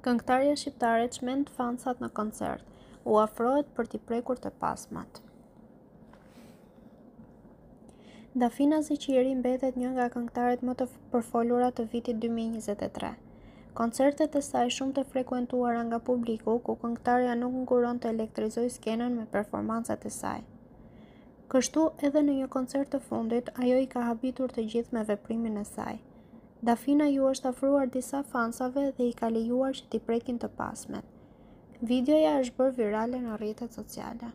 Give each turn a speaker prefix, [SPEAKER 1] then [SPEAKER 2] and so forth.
[SPEAKER 1] Këngëtarja shqiptare çmend fansat në koncert, u afrohet për t'i prekur të pasmat. Dafina Zeqiri mbetet një nga këngëtarët më të përfolura të vitit 2023. Koncertet e saj shumë të frekuentuara nga publiku, ku këngëtarja nuk nguron të elektrizojë skenën me performancat e saj. Kështu edhe në një koncert të fundit, ajo i ka habitur të gjithë me veprimin e saj. Dafina ju është afruar disa fansave dhe i ka lejuar që t'i prekin të pasmet. Videoja është bërë virale në rrjetet sociale.